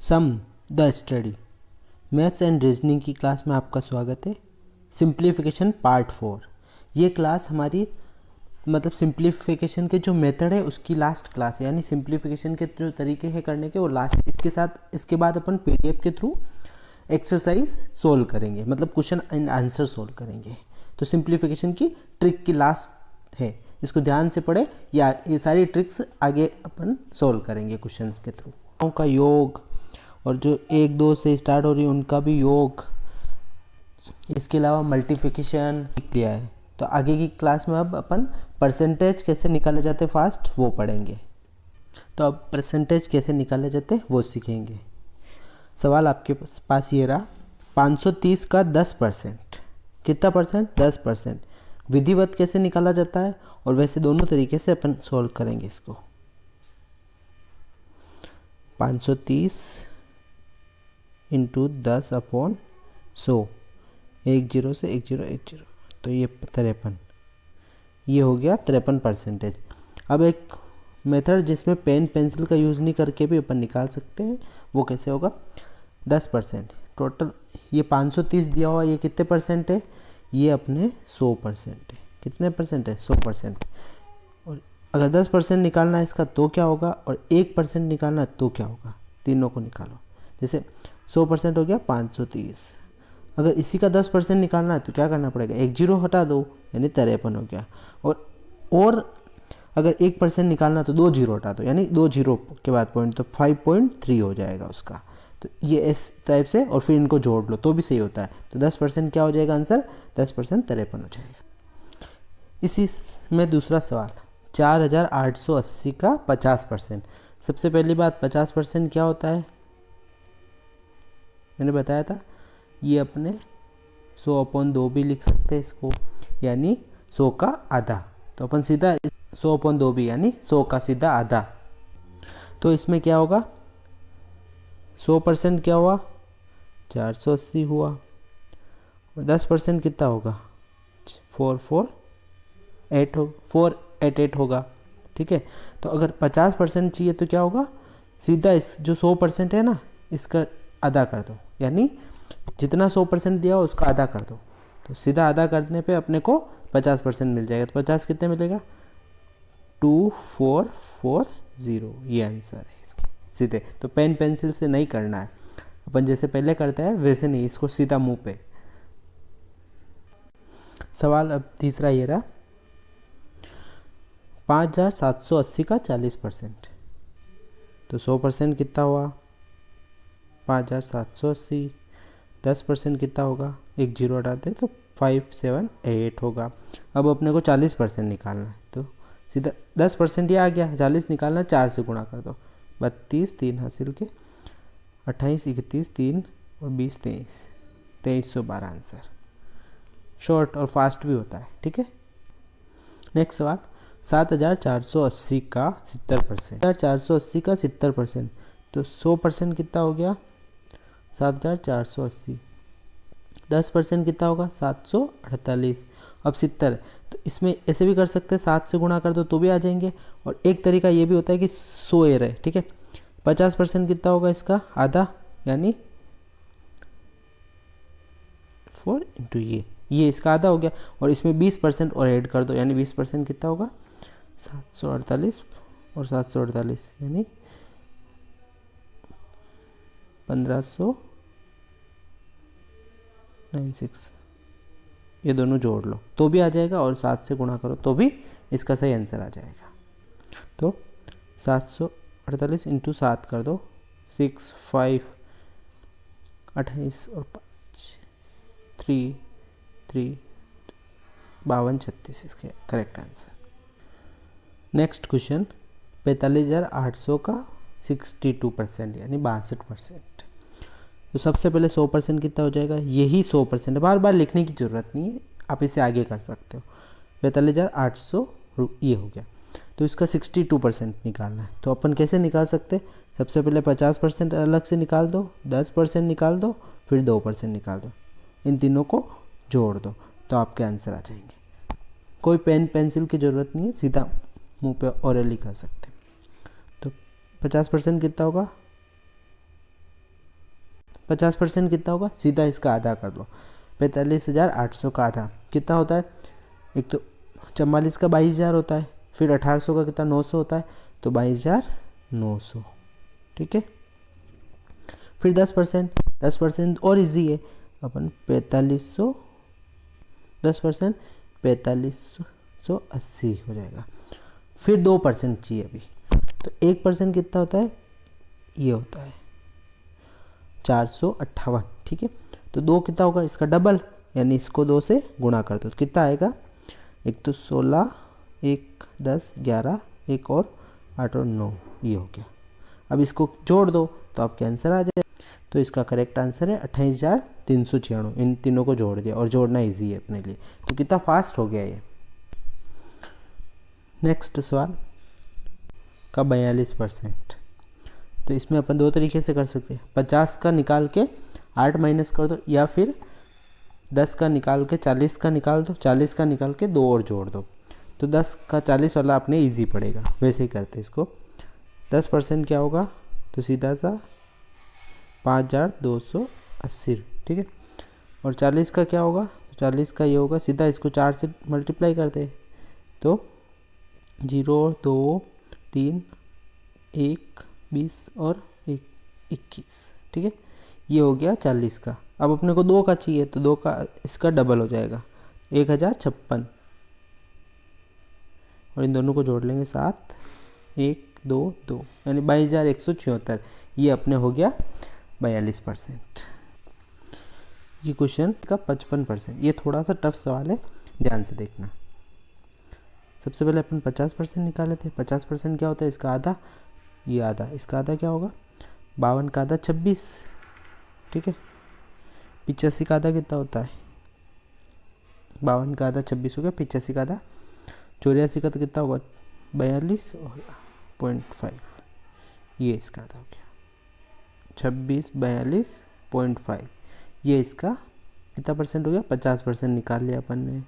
Some the study maths and reasoning की class में आपका स्वागत है। Simplification part 4। ये क्लास हमारी मतलब सिंप्लीफिकेशन के जो मेथड है उसकी लास्ट क्लास है, यानी सिंप्लीफिकेशन के जो तरीके हैं करने के वो लास्ट। इसके बाद अपन पीडीएफ के थ्रू एक्सरसाइज सोल्व करेंगे, मतलब क्वेश्चन एंड आंसर सोल्व करेंगे। तो सिंप्लीफिकेशन की ट्रिक की लास्ट है, इसको ध्यान से पढ़े। या ये सारी ट्रिक्स आगे अपन सोल्व करेंगे क्वेश्चंस के थ्रू। का योग और जो 1 2 से स्टार्ट हो रही है उनका भी योग, इसके अलावा मल्टीप्लिकेशन किया है। तो आगे की क्लास में अब अपन परसेंटेज कैसे निकाले जाते फास्ट वो पढ़ेंगे। तो अब परसेंटेज कैसे निकाले जाते वो सीखेंगे। सवाल आपके पास ये रहा, 530 का 10%। कितना परसेंट? 10%। विधिवत कैसे निकाला जाता है और वैसे दोनों तरीके से अपन सॉल्व करेंगे इसको। 530 इंटू 10/100, 10 से 10, तो ये 53, ये हो गया 53%। अब एक मेथड जिसमें पेन पेंसिल का यूज़ नहीं करके भी अपन निकाल सकते हैं, वो कैसे होगा? 10% टोटल, ये 530 दिया हुआ, ये कितने परसेंट है? ये अपने 100% है। कितने परसेंट है? 100%। और अगर 10% निकालना है इसका तो क्या होगा, और 1% निकालना है तो क्या होगा? तीनों को निकालो। जैसे 100% हो गया 530। अगर इसी का 10% निकालना है तो क्या करना पड़ेगा? 1 0 हटा दो, यानी 53 हो गया। और अगर 1% निकालना है तो 2 0 हटा दो, यानी 2 0 के बाद पॉइंट, तो 5.3 हो जाएगा उसका। तो ये इस टाइप से, और फिर इनको जोड़ लो तो भी सही होता है। तो 10% क्या हो जाएगा आंसर? 10% 53 हो जाएगा। इसी में दूसरा सवाल, 4880 का 50%। सबसे पहली बात, 50% क्या होता है? मैंने बताया था, ये अपने 100/2 भी लिख सकते हैं इसको, यानी 100 का आधा। तो अपन सीधा 100/2 भी, यानी 100 का सीधा आधा। तो इसमें क्या होगा? 100% क्या हुआ? 480 हुआ। और 10% कितना होगा? 488 होगा। ठीक है। तो अगर 50% चाहिए तो क्या होगा? सीधा इस जो 100% है ना, इसका आधा कर दो, यानी जितना 100% दिया हो उसका आधा कर दो। तो सीधा आधा करने पे अपने को 50% मिल जाएगा। तो 50 कितने मिलेगा? 2440। ये आंसर है इसके सीधे। तो पेन पेंसिल से नहीं करना है, अपन जैसे पहले करते हैं वैसे नहीं, इसको सीधा मुंह पे। सवाल अब तीसरा ये रहा, 5780 का 40%। तो 100% कितना हुआ? 5780। 10% कितना होगा? 1 0 हटाते तो 578 होगा। अब अपने को 40% निकालना है, तो सीधा 10% ये आ गया, 40 निकालना है, 4 से गुणा कर दो। 32, 3 हासिल के, 28, 31, 3 और 20, 23, 2312 आंसर। शॉर्ट और फास्ट भी होता है। ठीक है। नेक्स्ट सवाल, 7480 का 70%। 7480 का 70%, तो 100% कितना हो गया? 7480। 10% कितना होगा? 748। अब 70, तो इसमें ऐसे भी कर सकते हैं, 7 से गुणा कर दो तो भी आ जाएंगे। और एक तरीका ये भी होता है कि 100 एर है। ठीक है। 50% कितना होगा इसका? आधा, यानी 4 इंटू ये इसका आधा हो गया। और इसमें 20% और ऐड कर दो, यानी 20% कितना होगा? 748 और 748, यानी 1596। ये दोनों जोड़ लो तो भी आ जाएगा, और 7 से गुणा करो तो भी इसका सही आंसर आ जाएगा। तो 748 इंटू 7 कर दो, 6 5 28 और 5 3 3 52 36 इसके करेक्ट आंसर। नेक्स्ट क्वेश्चन, 45,800 का 62%, यानी 62%। तो सबसे पहले 100% कितना हो जाएगा? यही 100% है, बार बार लिखने की ज़रूरत नहीं है, आप इसे आगे कर सकते हो। 45,800 ये हो गया। तो इसका 62% निकालना है, तो अपन कैसे निकाल सकते हैं? सबसे पहले 50% अलग से निकाल दो, 10% निकाल दो, फिर 2% निकाल दो, इन तीनों को जोड़ दो, तो आपके आंसर आ जाएंगे। कोई पेन पेंसिल की ज़रूरत नहीं है, सीधा मुंह पे ओरली कर सकते हैं। तो 50% कितना होगा? 50% कितना होगा, सीधा इसका आधा कर लो। 45,800 का आधा कितना होता है, एक तो 44 का 22,000 होता है, फिर 1800 का कितना 900 होता है, तो 22,900। ठीक है, फिर 10% और इजी है, अपन 4500, 10% 4580 हो जाएगा। फिर 2% चाहिए अभी, तो 1% कितना होता है, ये होता है 458। ठीक है, तो 2 कितना होगा, इसका डबल, यानी इसको 2 से गुणा कर दो, तो कितना आएगा, एक तो 16, एक 10, 11, एक और 8 और 9, ये हो गया। अब इसको जोड़ दो तो आपके आंसर आ जाए। तो इसका करेक्ट आंसर है 28,396। इन तीनों को जोड़ दिया, और जोड़ना इजी है अपने लिए, तो कितना फास्ट हो गया ये। नेक्स्ट सवाल का 42%। तो इसमें अपन दो तरीके से कर सकते हैं, 50 का निकाल के 8 माइनस कर दो, या फिर 10 का निकाल के 40 का निकाल दो, 40 का निकाल के 2 और जोड़ दो। तो 10 का 40 वाला अपने इजी पड़ेगा, वैसे ही करते इसको। 10% क्या होगा, तो सीधा सा 5,280। ठीक है, और 40 का क्या होगा, तो 40 का ये होगा, सीधा इसको 4 से मल्टीप्लाई करते हैं, तो 0, 2, 3, 1, 20 और 1, 21। ठीक है, ये हो गया 40 का। अब अपने को 2 का चाहिए, तो 2 का इसका डबल हो जाएगा 1056, और इन दोनों को जोड़ लेंगे 7, 1, 2, 2, यानी 22,176। ये अपने हो गया 42%। ये क्वेश्चन का 55%। ये थोड़ा सा टफ सवाल है, ध्यान से देखना। सबसे पहले अपन 50% निकाले थे। 50% क्या होता है, इसका आधा, ये आधा, इसका आधा क्या होगा, 52 का आधा 26। ठीक है, 85 का आधा कितना होता है, 52 का आधा 26 हो गया, 85 का आधा 84 का तो कितना होगा 42.5, ये इसका आधा हो गया 26, 42.5। ये इसका कितना परसेंट हो गया, 50% निकाल लिया अपन ने।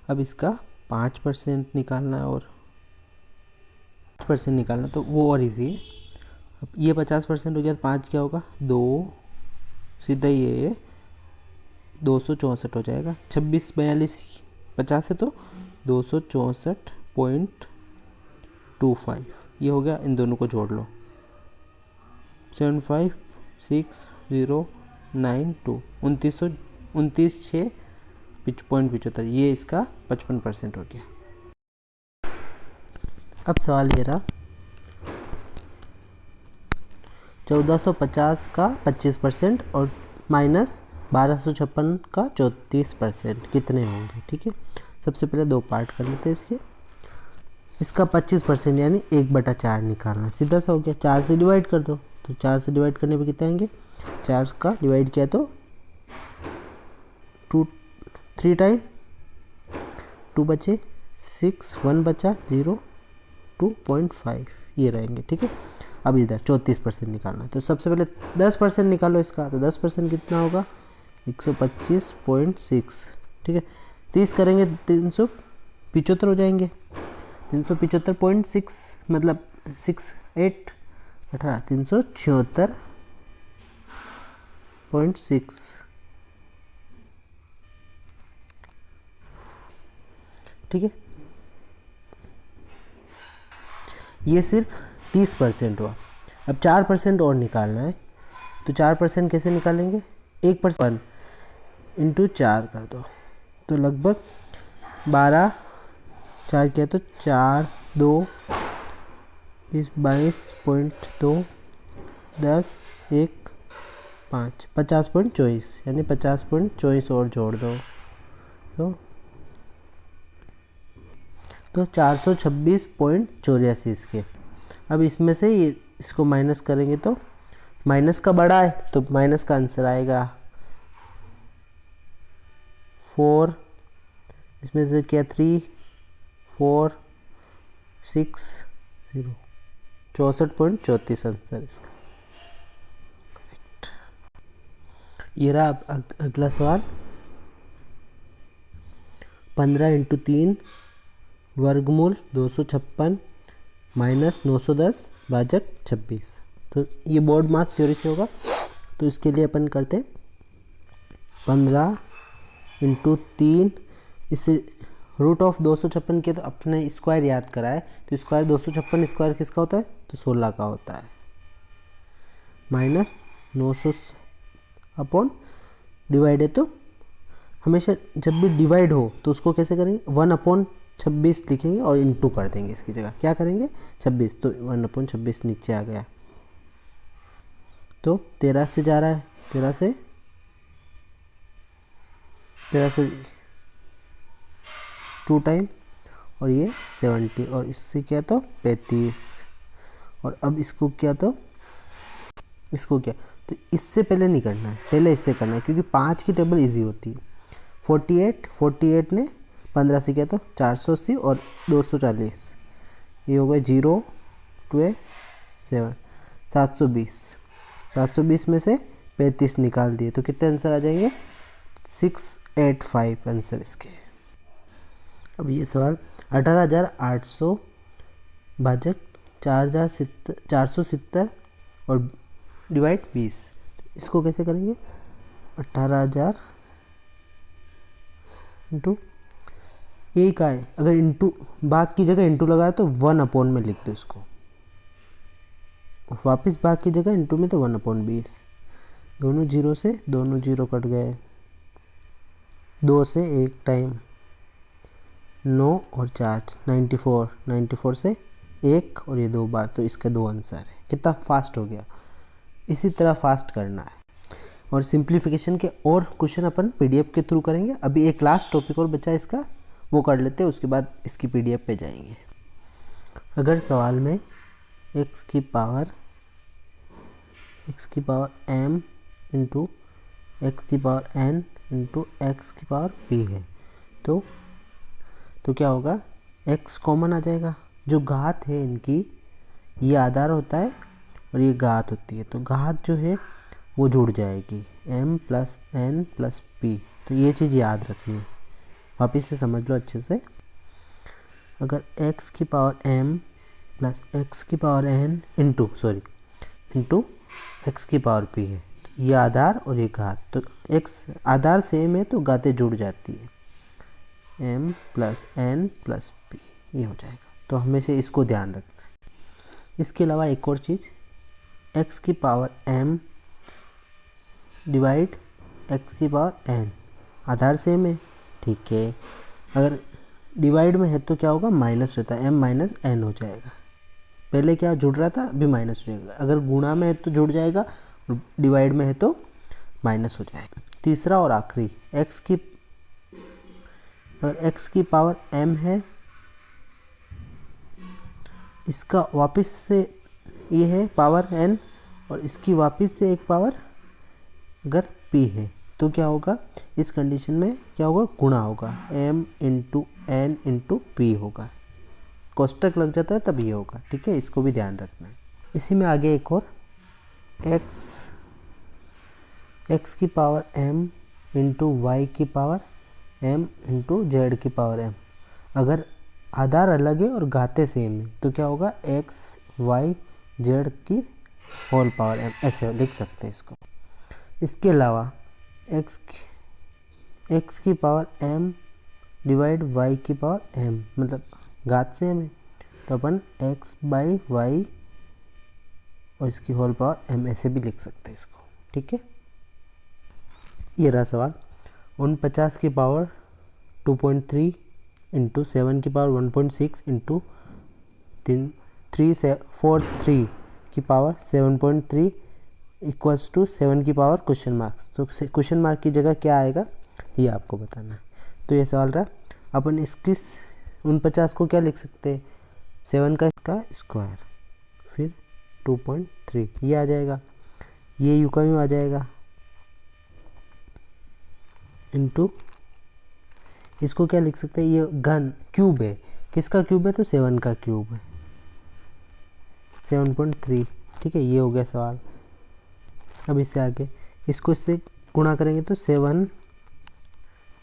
अब इसका 5% निकालना है, और 5% निकालना, तो वो और इजी है। अब ये 50% हो गया, तो 5 क्या होगा, 2, सीधा ये 264 हो जाएगा। 26, 42, 50 है तो 264.25, ये हो गया। इन दोनों को जोड़ लो, 756,092, 29,6.75, ये इसका 55% हो गया। अब सवाल ये रहा, 1450 का 25% और माइनस 1256 का 34% कितने होंगे। ठीक है, सबसे पहले 2 पार्ट कर लेते हैं इसके। इसका 25% यानी 1/4 निकालना, सीधा सा हो गया। 4 से डिवाइड कर दो, तो 4 से डिवाइड करने पे कितने आएंगे, 4 का डिवाइड किया तो 3 टाइम 2 बचे 6, 1 बचा 0, 2.5 ये रहेंगे। ठीक है, अब इधर 34% निकालना है, तो सबसे पहले 10% निकालो इसका, तो 10% कितना होगा, 125.6। ठीक है, 30 करेंगे 375 हो जाएंगे, 375.6 मतलब 6, 8, 18, 376.6। ठीक है, ये सिर्फ 30% हुआ। अब 4% और निकालना है, तो 4% कैसे निकालेंगे, 1% इंटू 4 कर दो, तो लगभग 12, 4 किया तो 4, 2, 22.2, 10, 1, 5, 50.24, यानी 50.24 और जोड़ दो, तो 426.84 इसके। अब इसमें से ये इसको माइनस करेंगे, तो माइनस का बड़ा है तो माइनस का आंसर आएगा 4, इसमें से क्या 3, 4, 6, 0, 64.34 आंसर इसका करेक्ट। ये रहा अगला सवाल, 15 × 3 वर्गमूल 256 माइनस 910 भाजक 26। तो ये बोर्ड मास थ्योरी से होगा। तो इसके लिए अपन करते 15 × 3, इससे रूट ऑफ 256 के तो अपने स्क्वायर याद करा है, तो स्क्वायर 256 स्क्वायर किसका होता है, तो 16 का होता है, माइनस 900 अपॉन डिवाइड है। तो हमेशा जब भी डिवाइड हो तो उसको कैसे करेंगे, 1/26 लिखेंगे और इंटू कर देंगे इसकी जगह, क्या करेंगे 26, तो 1/26 नीचे आ गया। तो 13 से जा रहा है, 13 से 2 टाइम, और ये 70, और इससे क्या तो 35, और अब इसको क्या तो इसको क्या, तो इससे पहले नहीं करना है, पहले इससे करना है, क्योंकि 5 की टेबल इजी होती है। 48 ने 15 से किया तो 480 और 240, ये हो गए 0 2 7 720 में से 35 निकाल दिए, तो कितने आंसर आ जाएंगे, 685 आंसर इसके। अब ये सवाल 18,800 भाजक 470 और डिवाइड 20, इसको कैसे करेंगे, 18,000 इंटू, यही का है, अगर इंटू भाग की जगह इंटू लगा तो 1/, में लिख दो इसको, वापस भाग की जगह इंटू में तो 1/20, दोनों जीरो से दोनों जीरो कट गए, 2 से 1 टाइम, 9 और 4 94 से 1 और ये 2 बार, तो इसका 2 आंसर है। कितना फास्ट हो गया, इसी तरह फास्ट करना है। और सिंप्लीफिकेशन के और क्वेश्चन अपन पीडीएफ के थ्रू करेंगे। अभी एक लास्ट टॉपिक और बचा इसका, वो कर लेते हैं, उसके बाद इसकी पीडीएफ पे जाएंगे। अगर सवाल में x की पावर m इंटू x की पावर n इंटू x की पावर p है, तो क्या होगा, x कॉमन आ जाएगा, जो घात है इनकी, ये आधार होता है और ये घात होती है, तो घात जो है वो जुड़ जाएगी, m plus n plus p, तो ये चीज़ याद रखनी है, वापिस से समझ लो अच्छे से। अगर x की पावर m प्लस x की पावर n इंटू x की पावर p है, ये आधार और ये घात, तो x आधार सेम है तो घातें जुड़ जाती है, m plus n plus p, ये हो जाएगा। तो हमेशा इसको ध्यान रखना है। इसके अलावा एक और चीज़, x की पावर m डिवाइड x की पावर n, आधार सेम है, ठीक है, अगर डिवाइड में है तो क्या होगा, माइनस होता है, m माइनस n हो जाएगा, पहले क्या जुड़ रहा था, अभी माइनस हो जाएगा, अगर गुणा में है तो जुड़ जाएगा, डिवाइड में है तो माइनस हो जाएगा। तीसरा और आखिरी, अगर x की पावर m है, इसका वापस से ये है पावर n, और इसकी वापस से एक पावर अगर p है, तो क्या होगा, इस कंडीशन में क्या होगा, गुणा होगा, m into n into p होगा, कोष्टक लग जाता है तब ये होगा, ठीक है, इसको भी ध्यान रखना है। इसी में आगे एक और, x की पावर m इंटू y की पावर m इंटू z की पावर m, अगर आधार अलग है और घातें सेम है तो क्या होगा, x y z की होल पावर m, ऐसे लिख सकते हैं इसको। इसके अलावा x की पावर m डिवाइड y की पावर m, मतलब घात सेम है, तो अपन x बाई y और इसकी होल पावर m ऐसे भी लिख सकते हैं इसको, ठीक है। ये रहा सवाल, 49 की पावर 2.3 इंटू 7 की पावर 1.6 इंटू 343 की पावर 7.3 इक्वल्स टू 7 की पावर क्वेश्चन मार्क्स, तो क्वेश्चन मार्क की जगह क्या आएगा ये आपको बताना है। तो ये सवाल रहा, अपन इसकी 49 को क्या लिख सकते हैं, 7 का स्क्वायर, फिर 2.3 ये आ जाएगा, ये यू का यूँ आ जाएगा, इंटू इसको क्या लिख सकते हैं, ये घन क्यूब है, किसका क्यूब है, तो 7 का क्यूब है, 7.3, ठीक है, ये हो गया सवाल। अब इससे आगे इसको इससे गुणा करेंगे तो 7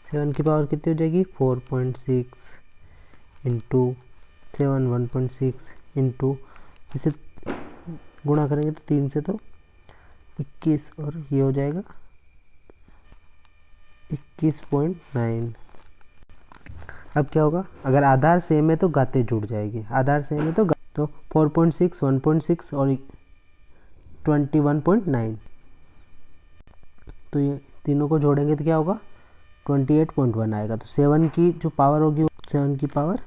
की पावर कितनी हो जाएगी, 4.6 इंटू 7 1.6 इंटू इसे गुणा करेंगे तो 3 से तो 21 और ये हो जाएगा 21.9। अब क्या होगा, अगर आधार सेम है तो घातें जुड़ जाएगी, आधार सेम है तो 4.6, 1.6 और 21.9, तो ये तीनों को जोड़ेंगे तो क्या होगा 28.1 आएगा। तो 7 की जो पावर होगी 7 की पावर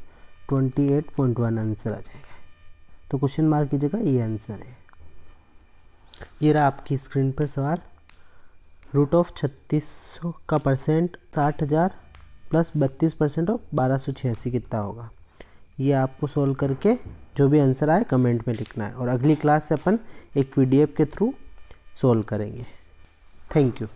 28.1 आंसर आ जाएगा। तो क्वेश्चन मार्क की जगह ये आंसर है। ये रहा आपकी स्क्रीन पर सवाल। √3600 का परसेंट 60,000 प्लस 32% ऑफ 1286 कितना होगा। ये आपको सोल्व करके जो भी आंसर आए कमेंट में लिखना है, और अगली क्लास से अपन एक PDF के थ्रू सोल्व करेंगे। Thank you.